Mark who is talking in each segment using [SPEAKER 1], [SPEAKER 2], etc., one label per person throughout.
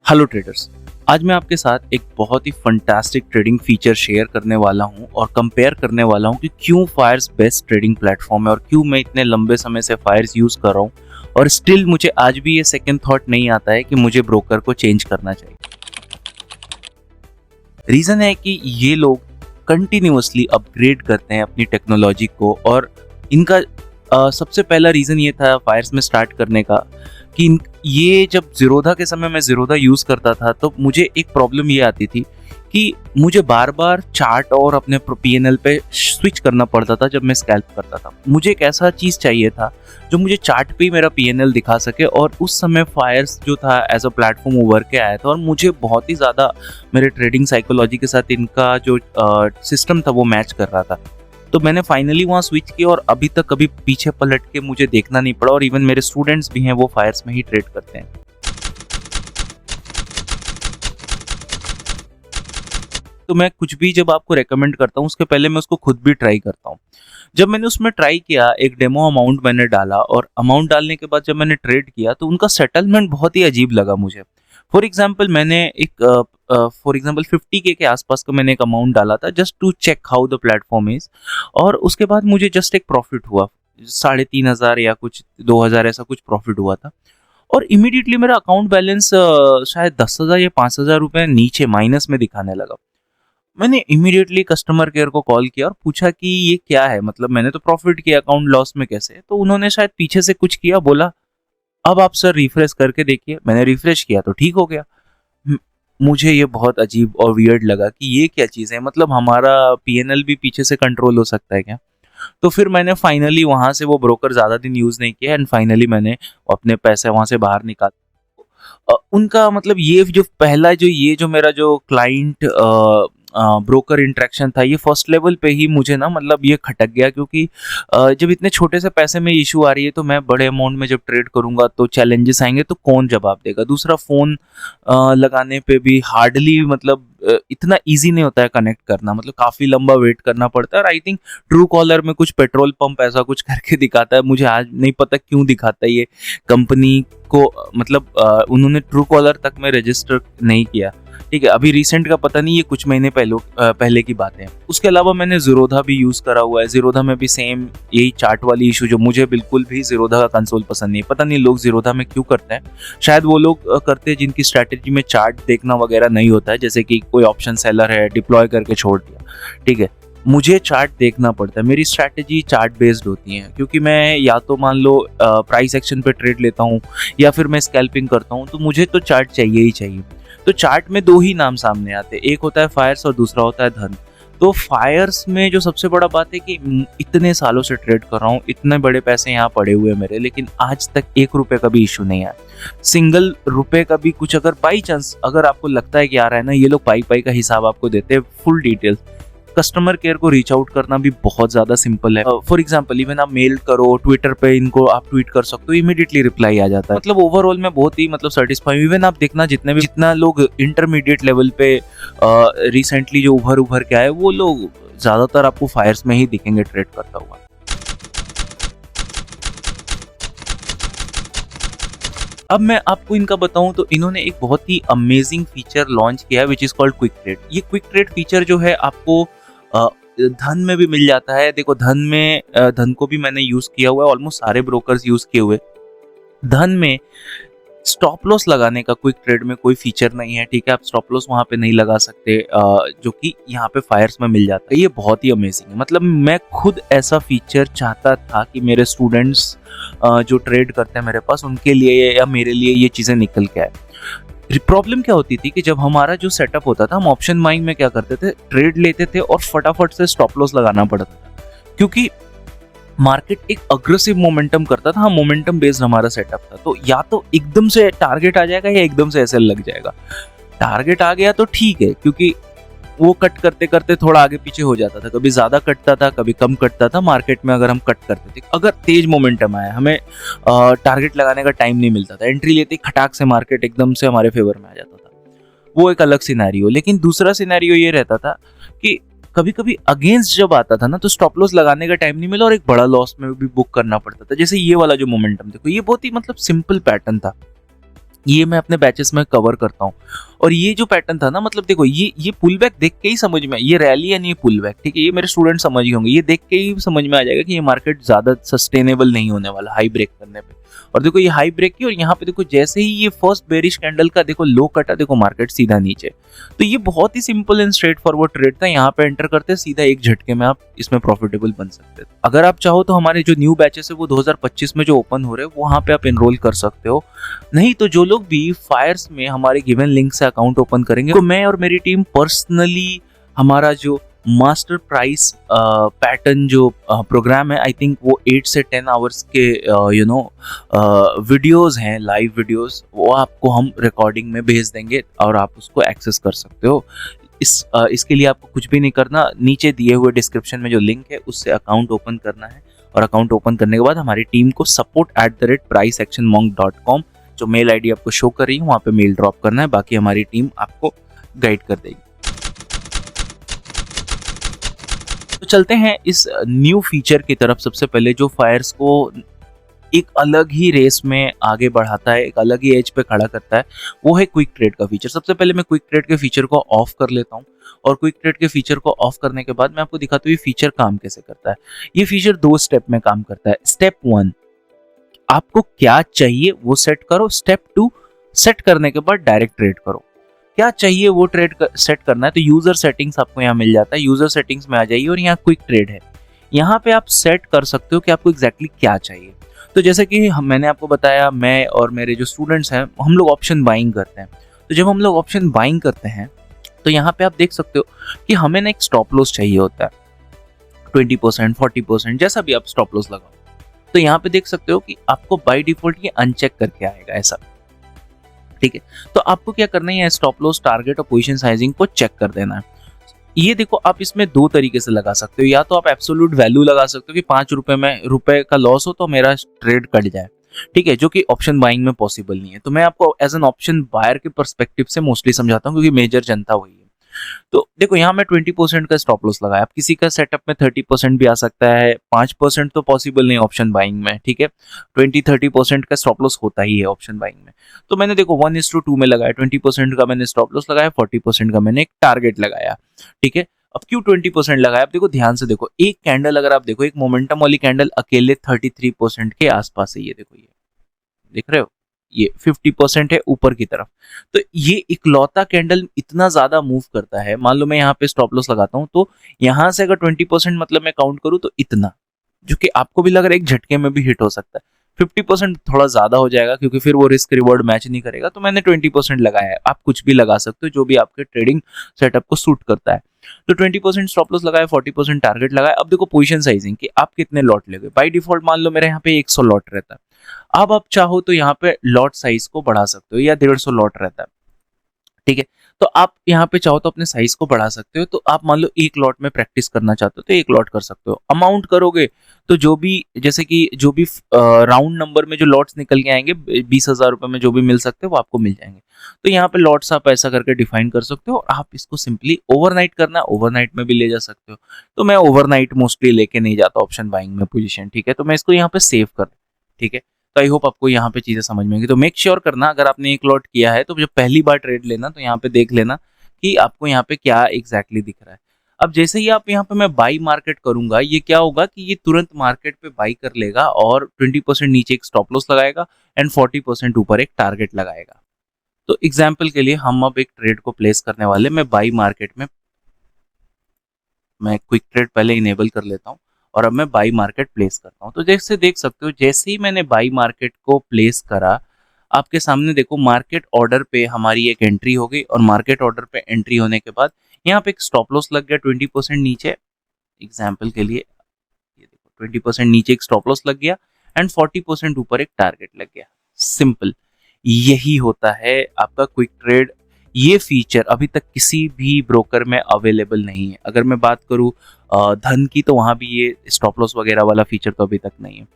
[SPEAKER 1] Hello traders. आज मैं आपके साथ एक बहुत ही फंटास्टिक ट्रेडिंग फीचर शेयर करने वाला हूं और कंपेयर करने वाला हूं कि क्यों फायर्स बेस्ट ट्रेडिंग प्लेटफॉर्म है और क्यों मैं इतने लंबे समय से फायर्स यूज कर रहा हूं और स्टिल मुझे आज भी ये सेकंड थॉट नहीं आता है कि मुझे ब्रोकर को चेंज करना चाहिए। रीजन है कि ये लोग कंटिन्यूअसली अपग्रेड करते हैं अपनी टेक्नोलॉजी को और इनका सबसे पहला रीज़न ये था फायर्स में स्टार्ट करने का कि ये जब ज़ीरोधा के समय मैं ज़ीरोधा यूज़ करता था तो मुझे एक प्रॉब्लम ये आती थी कि मुझे बार बार चार्ट और अपने पीएनएल पे स्विच करना पड़ता था जब मैं स्कैल्प करता था। मुझे एक ऐसा चीज़ चाहिए था जो मुझे चार्ट पे ही मेरा पीएनएल दिखा सके और उस समय फायर्स जो था एज अ प्लेटफॉर्म उभर के आया था और मुझे बहुत ही ज़्यादा मेरे ट्रेडिंग साइकोलॉजी के साथ इनका जो सिस्टम था वो मैच कर रहा था। तो मैंने फाइनली वहाँ स्विच किया और अभी तक कभी पीछे पलट के मुझे देखना नहीं पड़ा और इवन मेरे स्टूडेंट्स भी हैं वो फायर्स में ही ट्रेड करते हैं। तो मैं कुछ भी जब आपको रेकमेंड करता हूँ उसके पहले मैं उसको खुद भी ट्राई करता हूँ। जब मैंने उसमें ट्राई किया, एक डेमो अमाउंट मैंने डाला और अमाउंट डालने के बाद जब मैंने ट्रेड किया तो उनका सेटलमेंट बहुत ही अजीब लगा मुझे। फॉर एग्जाम्पल मैंने एक फॉर एग्जाम्पल 50K के आसपास का मैंने एक अमाउंट डाला था just to check how the platform is और उसके बाद मुझे जस्ट एक प्रॉफिट हुआ 3,500 या कुछ 2,000 ऐसा कुछ प्रॉफिट हुआ था और इमीडिएटली मेरा अकाउंट बैलेंस शायद 10,000 या 5,000 रुपये नीचे माइनस में दिखाने लगा। मैंने इमीडिएटली कस्टमर केयर को कॉल किया और पूछा कि ये क्या है, मतलब मैंने तो प्रॉफिट किया, अकाउंट लॉस में कैसे? तो उन्होंने शायद पीछे से कुछ किया, बोला अब आप सर रिफ्रेश करके देखिए। मैंने रिफ्रेश किया तो ठीक हो गया। मुझे ये बहुत अजीब और वियर्ड लगा कि ये क्या चीज़ है, मतलब हमारा पीएनएल भी पीछे से कंट्रोल हो सकता है क्या? तो फिर मैंने फाइनली वहाँ से वो ब्रोकर ज़्यादा दिन यूज़ नहीं किया एंड फाइनली मैंने अपने पैसे वहाँ से बाहर निकाल। उनका मतलब ये जो पहला जो मेरा जो क्लाइंट ब्रोकर इंटरेक्शन था ये फर्स्ट लेवल पे ही मुझे ना मतलब ये खटक गया क्योंकि जब इतने छोटे से पैसे में इशू आ रही है तो मैं बड़े अमाउंट में जब ट्रेड करूंगा तो चैलेंजेस आएंगे तो कौन जवाब देगा। दूसरा फ़ोन लगाने पे भी हार्डली मतलब इतना इजी नहीं होता है कनेक्ट करना, मतलब काफ़ी लंबा वेट करना पड़ता है और आई थिंक ट्रू कॉलर में कुछ पेट्रोल पंप ऐसा कुछ करके दिखाता है, मुझे आज नहीं पता क्यों दिखाता है ये कंपनी को, मतलब उन्होंने ट्रू कॉलर तक में रजिस्टर नहीं किया। ठीक है, अभी रिसेंट का पता नहीं, ये कुछ महीने पहले की बात है। उसके अलावा मैंने ज़ीरोधा भी यूज़ करा हुआ है। ज़ीरोधा में भी सेम यही चार्ट वाली इशू, जो मुझे बिल्कुल भी ज़ीरोधा का कंसोल पसंद नहीं है। पता नहीं लोग ज़ीरोधा में क्यों करते हैं, शायद वो लोग करते हैं जिनकी स्ट्रैटेजी में चार्ट देखना वगैरह नहीं होता है, जैसे कि कोई ऑप्शन सेलर है डिप्लॉय करके छोड़ दिया। ठीक है, मुझे चार्ट देखना पड़ता है, मेरी स्ट्रैटेजी चार्ट बेस्ड होती है क्योंकि मैं या तो मान लो प्राइस एक्शन पे ट्रेड लेता हूँ या फिर मैं स्कैल्पिंग करता हूँ, तो मुझे तो चार्ट चाहिए ही चाहिए। तो चार्ट में दो ही नाम सामने आते हैं, एक होता है फायर्स और दूसरा होता है धन। तो फायर्स में जो सबसे बड़ा बात है कि इतने सालों से ट्रेड कर रहा हूँ, इतने बड़े पैसे यहाँ पड़े हुए हैं मेरे, लेकिन आज तक 1 रुपये का भी इशू नहीं आया। सिंगल रुपए का भी कुछ अगर बाई चांस अगर आपको लगता है कि आ रहा है ना, ये लोग पाई का हिसाब आपको देते हैं, फुल डिटेल्स। कस्टमर केयर को रीच आउट करना भी बहुत ज़्यादा सिंपल है। फॉर एग्जाम्पल इवन आप मेल करो, ट्विटर पे इनको आप ट्वीट कर सकते हो, इमीडिएटली रिप्लाई आ जाता है। मतलब ओवरऑल मैं बहुत ही मतलब सेटिस्फाई। इवन आप देखना जितना लोग इंटरमीडिएट लेवल पे रिसेंटली जो उभर के आए, वो लोग ज़्यादातर आपको फायर्स में ही दिखेंगे ट्रेड करता हुआ। अब मैं आपको इनका बताऊं तो इन्होंने एक बहुत ही अमेजिंग फीचर लॉन्च किया है which is called quick trade. ये क्विक ट्रेड फीचर जो है आपको धन में भी मिल जाता है। देखो धन को भी मैंने यूज किया हुआ है, ऑलमोस्ट सारे ब्रोकर्स यूज किए हुए। धन में स्टॉप लॉस लगाने का क्विक ट्रेड में कोई फीचर नहीं है। ठीक है, आप स्टॉप लॉस वहां पे नहीं लगा सकते, जो कि यहाँ पे फायर्स में मिल जाता है। ये बहुत ही अमेजिंग है, मतलब मैं खुद ऐसा फीचर चाहता था कि मेरे स्टूडेंट्स जो ट्रेड करते हैं मेरे पास, उनके लिए या मेरे लिए ये चीज़ें निकल के आए। प्रॉब्लम क्या होती थी कि जब हमारा जो सेटअप होता था, हम ऑप्शन बाइंग में क्या करते थे, ट्रेड लेते थे और फटाफट से स्टॉप लॉस लगाना पड़ता था क्योंकि मार्केट एक अग्रेसिव मोमेंटम करता था। मोमेंटम बेस्ड हमारा सेटअप था, तो या तो एकदम से टारगेट आ जाएगा या एकदम से एसएल लग जाएगा। टारगेट आ गया तो ठीक है, क्योंकि वो कट करते करते थोड़ा आगे पीछे हो जाता था, कभी ज्यादा कटता था कभी कम कटता था। मार्केट में अगर हम कट करते थे, अगर तेज मोमेंटम आया, हमें टारगेट लगाने का टाइम नहीं मिलता था, एंट्री लेते खटाक से मार्केट एकदम से हमारे फेवर में आ जाता था, वो एक अलग सिनेरियो। लेकिन दूसरा सिनेरियो ये रहता था कि कभी कभी अगेंस्ट जब आता था ना, तो स्टॉप लॉस लगाने का टाइम नहीं मिला और एक बड़ा लॉस में भी बुक करना पड़ता था। जैसे ये वाला जो मोमेंटम देखो, ये बहुत ही मतलब सिंपल पैटर्न था। ये मैं अपने बैचेस में कवर करता हूँ। और ये जो पैटर्न था ना, मतलब देखो ये पुल बैक देख के ही समझ में, ये रैली है नहीं, ये पुल बैक, ठीक है, ये मेरे स्टूडेंट समझ गए होंगे, ये देख के ही समझ में आ जाएगा कि ये मार्केट ज्यादा सस्टेनेबल नहीं होने वाला हाई ब्रेक करने पे। और देखो ये हाई ब्रेक की, और यहाँ पे देखो जैसे ही ये फर्स्ट बेरिश कैंडल का देखो लो कटा, देखो मार्केट सीधा नीचे। तो ये बहुत ही simple and straightforward trade था, यहाँ पे एंटर करते सीधा एक झटके में आप इसमें प्रॉफिटेबल बन सकते हैं। अगर आप चाहो तो हमारे जो न्यू बैचेस है वो 2025 में जो ओपन हो रहे हैं वहां पे आप एनरोल कर सकते हो। नहीं तो जो लोग भी फायर्स में हमारे गिवन लिंक से अकाउंट ओपन करेंगे तो मैं और मेरी टीम पर्सनली हमारा जो मास्टर प्राइस पैटर्न जो प्रोग्राम है, आई थिंक वो 8 से 10 आवर्स के वीडियोस हैं, लाइव वीडियोस, वो आपको हम रिकॉर्डिंग में भेज देंगे और आप उसको एक्सेस कर सकते हो। इसके लिए आपको कुछ भी नहीं करना, नीचे दिए हुए डिस्क्रिप्शन में जो लिंक है उससे अकाउंट ओपन करना है, और अकाउंट ओपन करने के बाद हमारी टीम को support@priceactionmonk.com जो मेल आईडी आपको शो कर रही है वहाँ पे मेल ड्रॉप करना है, बाकी हमारी टीम आपको गाइड कर देगी। तो चलते हैं इस न्यू फीचर की तरफ। सबसे पहले जो फायर्स को एक अलग ही रेस में आगे बढ़ाता है, एक अलग ही एज पे खड़ा करता है, वो है क्विक ट्रेड का फीचर। सबसे पहले मैं क्विक ट्रेड के फीचर को ऑफ कर लेता हूँ, और क्विक ट्रेड के फीचर को ऑफ करने के बाद मैं आपको दिखाता हूँ ये फीचर काम कैसे करता है। ये फीचर 2 स्टेप में काम करता है। स्टेप 1, आपको क्या चाहिए वो सेट करो। स्टेप 2, सेट करने के बाद डायरेक्ट ट्रेड करो। क्या चाहिए वो ट्रेड सेट करना है तो यूजर सेटिंग्स आपको यहाँ मिल जाता है। यूजर सेटिंग्स में आ जाइए और यहाँ क्विक ट्रेड है, यहाँ पे आप सेट कर सकते हो कि आपको एग्जैक्टली क्या चाहिए। तो जैसे कि मैंने आपको बताया, मैं और मेरे जो स्टूडेंट्स हैं हम लोग ऑप्शन बाइंग करते हैं। तो जब हम लोग ऑप्शन बाइंग करते हैं तो यहाँ पे आप देख सकते हो कि हमें ना एक स्टॉप लॉस चाहिए होता है, 20%, 40%, जैसा भी आप स्टॉप लॉस लगाओ। तो यहाँ पे देख सकते हो कि आपको बाय डिफॉल्ट ये अनचेक करके आएगा ऐसा, ठीक है। तो आपको क्या करना है, स्टॉप लॉस, टारगेट और पोजीशन साइजिंग को चेक कर देना है। ये देखो आप इसमें 2 तरीके से लगा सकते हो, या तो आप एब्सोल्यूट वैल्यू लगा सकते हो कि 5 रुपए में रुपए का लॉस हो तो मेरा ट्रेड कट जाए, ठीक है, जो कि ऑप्शन बाइंग में पॉसिबल नहीं है। तो मैं आपको एज एन ऑप्शन बायर के पर्सपेक्टिव से मोस्टली समझाता हूँ, क्योंकि मेजर जनता वही है। तो देखो यहाँ मैं 20% का स्टॉप लॉस लगाया। अब किसी का सेटअप में 30% भी आ सकता है, 5% तो पॉसिबल नहीं ऑप्शन बाइंग में, ठीक है। 20-30% का स्टॉप लॉस होता ही है ऑप्शन बाइंग में। तो मैंने देखो 1:2 में लगाया, 20% का मैंने स्टॉप लॉस लगाया, 40% का मैंने एक टारगेट लगाया, ठीक है। अब क्यों 20% लगाया, अब देखो ध्यान से देखो, एक कैंडल अगर आप देखो, एक मोमेंटम वाली कैंडल अकेले 33% के आसपास है। ये देखो, ये देख रहे हो, ये 50% है ऊपर की तरफ। तो ये इकलौता कैंडल इतना ज्यादा मूव करता है। मान लो मैं यहाँ पे स्टॉप लॉस लगाता हूँ, तो यहाँ से अगर 20% मतलब मैं काउंट करूँ तो इतना, जो कि आपको भी लग रहा है एक झटके में भी हिट हो सकता है। 50% थोड़ा ज्यादा हो जाएगा, क्योंकि फिर वो रिस्क रिवॉर्ड मैच नहीं करेगा। तो मैंने 20% लगाया है, आप कुछ भी लगा सकते हो जो भी आपके ट्रेडिंग सेटअप को सूट करता है। तो 20% स्टॉप लॉस लगाया, 40% टारगेट लगाया। अब देखो पोजीशन साइजिंग कि आप कितने लॉट लोगे। बाय डिफॉल्ट मान लो मेरे यहाँ पे 100 लॉट रहता है। अब आप चाहो तो यहाँ पे लॉट साइज को बढ़ा सकते हो, या 150 लॉट रहता है, ठीक है। तो आप यहाँ पे चाहो तो अपने साइज को बढ़ा सकते हो। तो आप मान लो 1 लॉट में प्रैक्टिस करना चाहते हो तो 1 लॉट कर सकते हो। अमाउंट करोगे तो जो भी, जैसे कि जो भी राउंड नंबर में जो लॉट्स निकल के आएंगे, 20,000 रुपए में जो भी मिल सकते हैं वो आपको मिल जाएंगे। तो यहाँ पे लॉट्स आप ऐसा करके डिफाइन कर सकते हो, और आप इसको सिंपली ओवरनाइट करना, ओवरनाइट में भी ले जा सकते हो। तो मैं ओवरनाइट मोस्टली लेके नहीं जाता ऑप्शन बाइंग में पोजीशन, ठीक है। तो मैं इसको यहाँ पे सेव कर, ठीक है। तो आई होप आपको यहाँ पे चीजें समझ में आएंगी। तो मेक श्योर करना, अगर आपने 1 लॉट किया है तो जब पहली बार ट्रेड लेना तो यहाँ पे देख लेना कि आपको यहाँ पे क्या एग्जैक्टली दिख रहा है। अब जैसे ही आप यहाँ पे मैं बाई मार्केट करूंगा, ये क्या होगा कि ये तुरंत मार्केट पे बाई कर लेगा और 20% नीचे एक स्टॉप लॉस लगाएगा एंड 40% ऊपर एक टारगेट लगाएगा। तो एग्जाम्पल के लिए हम अब एक ट्रेड को प्लेस करने वाले, मैं बाई मार्केट में मैं क्विक ट्रेड पहले इनेबल कर लेता हूँ और अब मैं बाई मार्केट प्लेस करता हूँ। तो जैसे देख सकते हो, जैसे ही मैंने बाई मार्केट को प्लेस करा, आपके सामने देखो मार्केट ऑर्डर पे हमारी एक एंट्री हो गई, और मार्केट ऑर्डर पे एंट्री होने के बाद यहाँ पे एक स्टॉप लॉस लग गया 20% नीचे। एग्जाम्पल के लिए ये देखो 20% नीचे एक स्टॉप लॉस लग गया एंड 40% ऊपर एक टारगेट लग गया। सिंपल, यही होता है आपका क्विक ट्रेड। ये फीचर अभी तक किसी भी ब्रोकर में अवेलेबल नहीं है। अगर मैं बात करूँ धन की, तो वहाँ भी ये स्टॉप लॉस वगैरह वाला फीचर तो अभी तक नहीं है।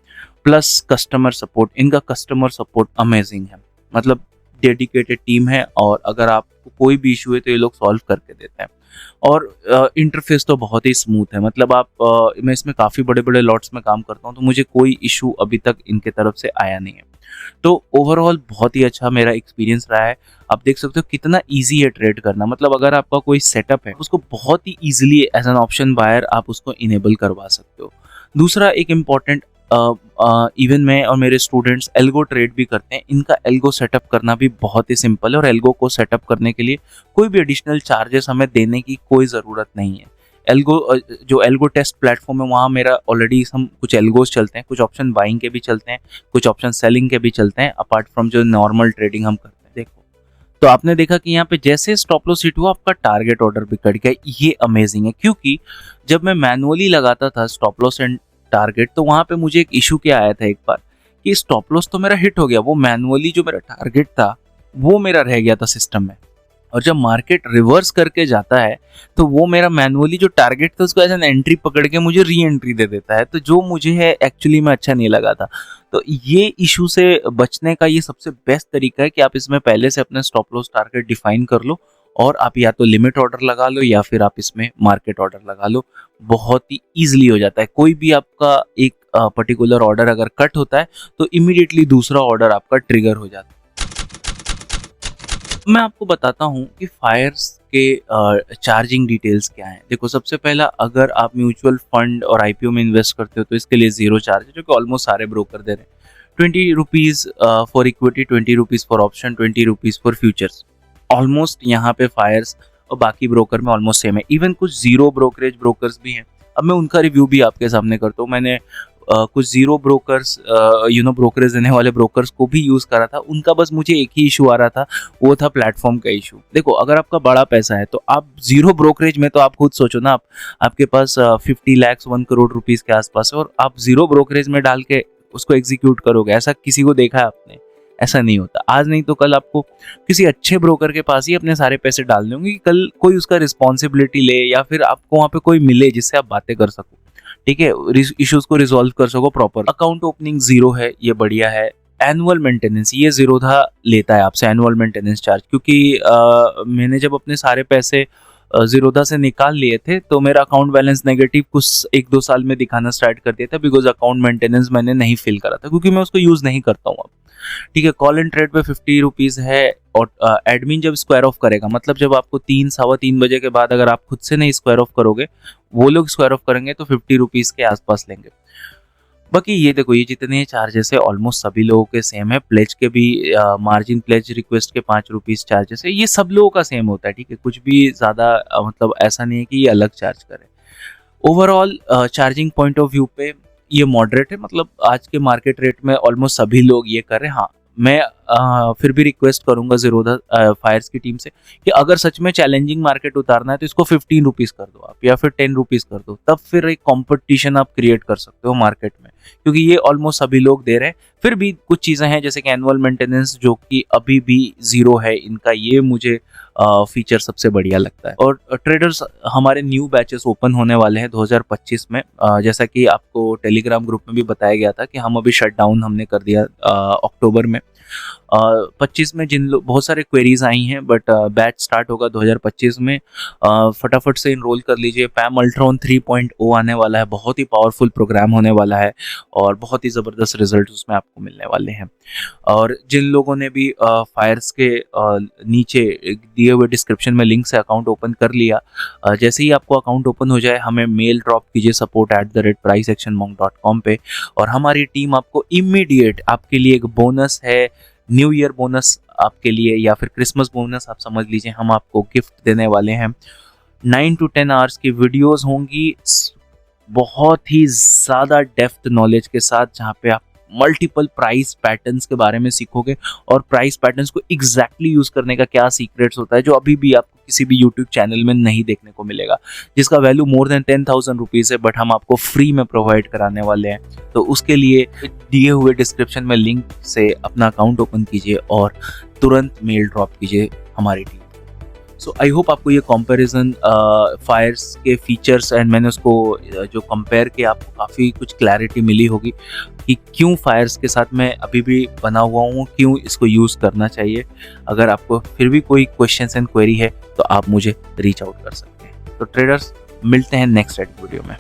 [SPEAKER 1] प्लस कस्टमर सपोर्ट, इनका कस्टमर सपोर्ट अमेजिंग है, मतलब डेडिकेटेड टीम है, और अगर आपको कोई भी इशू है तो ये लोग सॉल्व करके देते हैं। और इंटरफेस तो बहुत ही स्मूथ है, मतलब आप मैं इसमें काफ़ी बड़े बड़े लॉट्स में काम करता हूँ तो मुझे कोई इशू अभी तक इनके तरफ से आया नहीं है। तो ओवरऑल बहुत ही अच्छा मेरा एक्सपीरियंस रहा है। आप देख सकते हो कितना ईज़ी है ट्रेड करना, मतलब अगर आपका कोई सेटअप है उसको बहुत ही easily as an option buyer आप उसको इनेबल करवा सकते हो। दूसरा एक इम्पॉर्टेंट, इवन मैं और मेरे स्टूडेंट्स एल्गो ट्रेड भी करते हैं, इनका एल्गो सेटअप करना भी बहुत ही सिंपल है और एल्गो को सेटअप करने के लिए कोई भी एडिशनल चार्जेस हमें देने की कोई ज़रूरत नहीं है। एल्गो जो एल्गो टेस्ट प्लेटफॉर्म है वहाँ मेरा ऑलरेडी हम कुछ एल्गोस चलते हैं, कुछ ऑप्शन बाइंग के भी चलते हैं, कुछ ऑप्शन सेलिंग के भी चलते हैं, अपार्ट फ्रॉम जो नॉर्मल ट्रेडिंग हम करते हैं। देखो तो आपने देखा कि यहाँ पे जैसे स्टॉप लॉस हिट हुआ आपका टारगेट ऑर्डर भी कट गया। ये अमेजिंग है, क्योंकि जब मैं मैनुअली लगाता था स्टॉप लॉस एंड टारगेट तो वहाँ पे मुझे एक इशू क्या आया था एक बार कि स्टॉप लॉस तो मेरा हिट हो गया, वो मैनुअली जो मेरा टारगेट था वो मेरा रह गया था सिस्टम में। और जब मार्केट रिवर्स करके जाता है तो वो मेरा मैनुअली जो टारगेट था उसको एज एन एंट्री पकड़ के मुझे री एंट्री दे देता है, तो जो मुझे है एक्चुअली में अच्छा नहीं लगा था। तो ये इशू से बचने का ये सबसे बेस्ट तरीका है कि आप इसमें पहले से अपने स्टॉप लॉस टारगेट डिफाइन कर लो और आप या तो लिमिट ऑर्डर लगा लो या फिर आप इसमें मार्केट ऑर्डर लगा लो। बहुत ही ईजिली हो जाता है। कोई भी आपका एक पर्टिकुलर ऑर्डर अगर कट होता है तो इमीडिएटली दूसरा ऑर्डर आपका ट्रिगर हो जाता है। मैं आपको बताता हूँ कि फायर्स के चार्जिंग डिटेल्स क्या हैं। देखो सबसे पहला, अगर आप म्यूचुअल फंड और आईपीओ में इन्वेस्ट करते हो तो इसके लिए ज़ीरो चार्ज है, जो कि ऑलमोस्ट सारे ब्रोकर दे रहे हैं। 20 rupees for equity, 20 rupees for option, 20 rupees for futures. Almost यहाँ पे फायर्स और बाकी ब्रोकर में ऑलमोस्ट सेम है। इवन कुछ जीरो ब्रोकरेज ब्रोकर्स भी हैं। अब मैं उनका रिव्यू भी आपके सामने करता हूँ। मैंने कुछ जीरो ब्रोकर्स ब्रोकरेज देने वाले ब्रोकर्स को भी यूज़ करा था। उनका बस मुझे एक ही इशू आ रहा था, वो था प्लेटफॉर्म का इशू। देखो अगर आपका बड़ा पैसा है तो आप जीरो ब्रोकरेज में, तो आप खुद सोचो ना, आपके पास 50 लाख 1 करोड़ रुपीज़ के आसपास है और आप जीरो ब्रोकरेज में डाल के उसको एग्जीक्यूट करोगे। ऐसा किसी को देखा है आपने? ऐसा नहीं होता। आज नहीं तो कल आपको किसी अच्छे ब्रोकर के पास ही अपने सारे पैसे डालने होंगे कि कल कोई उसका रिस्पॉन्सिबिलिटी ले या फिर आपको वहाँ पे कोई मिले जिससे आप बातें कर सको, ठीक है, इश्यूज को रिजॉल्व कर सको प्रॉपर। अकाउंट ओपनिंग जीरो है, ये बढ़िया है। एनुअल मेंटेनेंस, ये जीरोधा लेता है आपसे एनुअल मेंटेनेंस चार्ज, क्योंकि मैंने जब अपने सारे पैसे जीरोधा से निकाल लिए थे तो मेरा अकाउंट बैलेंस नेगेटिव कुछ 1-2 साल में दिखाना स्टार्ट कर दिया था, बिकॉज अकाउंट मेंटेनेंस मैंने नहीं फिल करा था, क्योंकि मैं उसको यूज़ नहीं करता हूँ अब। ठीक है, कॉल एंड ट्रेड पे 50 रुपीज़ है। और एडमिन जब स्क्वायर ऑफ करेगा, मतलब जब आपको 3-3:15 बजे के बाद अगर आप खुद से नहीं स्क्वायर ऑफ करोगे, वो लोग स्क्वायर ऑफ करेंगे तो 50 रुपीज़ के आसपास लेंगे। बाकी ये देखो, ये जितने चार्जेस है ऑलमोस्ट सभी लोगों के सेम है। प्लेज के भी मार्जिन प्लेज रिक्वेस्ट के 5 रुपीज़ चार्जेस है, ये सब लोगों का सेम होता है। ठीक है, कुछ भी ज़्यादा मतलब ऐसा नहीं है कि ये अलग चार्ज करे। Overall charging point of view पे ये मॉडरेट है, मतलब आज के मार्केट रेट में ऑलमोस्ट सभी लोग ये कर रहे हैं। हाँ, मैं फिर भी रिक्वेस्ट करूंगा जीरोधा फायर्स की टीम से कि अगर सच में चैलेंजिंग मार्केट उतारना है तो इसको 15 रुपीज़ कर दो आप, या फिर 10 रुपीज़ कर दो, तब फिर एक कंपटीशन आप क्रिएट कर सकते हो मार्केट में, क्योंकि ये ऑलमोस्ट सभी लोग दे रहे हैं। फिर भी कुछ चीज़ें हैं जैसे कि एनुअल मेंटेनेंस जो कि अभी भी ज़ीरो है इनका, ये मुझे फीचर सबसे बढ़िया लगता है। और ट्रेडर्स, हमारे न्यू बैचेस ओपन होने वाले हैं 2025 में। जैसा कि आपको टेलीग्राम ग्रुप में भी बताया गया था कि हम अभी शट डाउन हमने कर दिया अक्टूबर में। 25 में बहुत सारे क्वेरीज आई हैं, बट बैच स्टार्ट होगा 2025 में। फटाफट से इनरोल कर लीजिए। पैम अल्ट्रॉन 3.0 आने वाला है, बहुत ही पावरफुल प्रोग्राम होने वाला है और बहुत ही ज़बरदस्त रिजल्ट उसमें आपको मिलने वाले हैं। और जिन लोगों ने भी फायर्स के नीचे दिए हुए डिस्क्रिप्शन में लिंक से अकाउंट ओपन कर लिया, जैसे ही आपको अकाउंट ओपन हो जाए हमें मेल ड्रॉप कीजिए support@priceactionmonk.com पे, और हमारी टीम आपको इमीडिएट, आपके लिए एक बोनस है, न्यू ईयर बोनस आपके लिए या फिर क्रिसमस बोनस आप समझ लीजिए, हम आपको गिफ्ट देने वाले हैं। 9 to 10 आवर्स की वीडियोस होंगी, बहुत ही ज़्यादा डेप्थ नॉलेज के साथ, जहाँ पे आप मल्टीपल प्राइस पैटर्न्स के बारे में सीखोगे और प्राइस पैटर्न्स को एग्जैक्टली यूज़ करने का क्या सीक्रेट्स होता है, जो अभी भी आपको किसी भी यूट्यूब चैनल में नहीं देखने को मिलेगा, जिसका वैल्यू मोर देन 10,000 रुपीज़ है, बट हम आपको फ्री में प्रोवाइड कराने वाले हैं। तो उसके लिए दिए हुए डिस्क्रिप्शन में लिंक से अपना अकाउंट ओपन कीजिए और तुरंत मेल ड्रॉप कीजिए हमारी टीम। सो आई होप आपको ये कंपैरिजन फायर्स के फीचर्स एंड मैंने उसको जो कंपेयर किया, आपको काफ़ी कुछ क्लैरिटी मिली होगी कि क्यों फायर्स के साथ मैं अभी भी बना हुआ हूँ, क्यों इसको यूज़ करना चाहिए। अगर आपको फिर भी कोई क्वेश्चंस एंड क्वेरी है तो आप मुझे रीच आउट कर सकते हैं। तो ट्रेडर्स, मिलते हैं नेक्स्ट वीडियो में।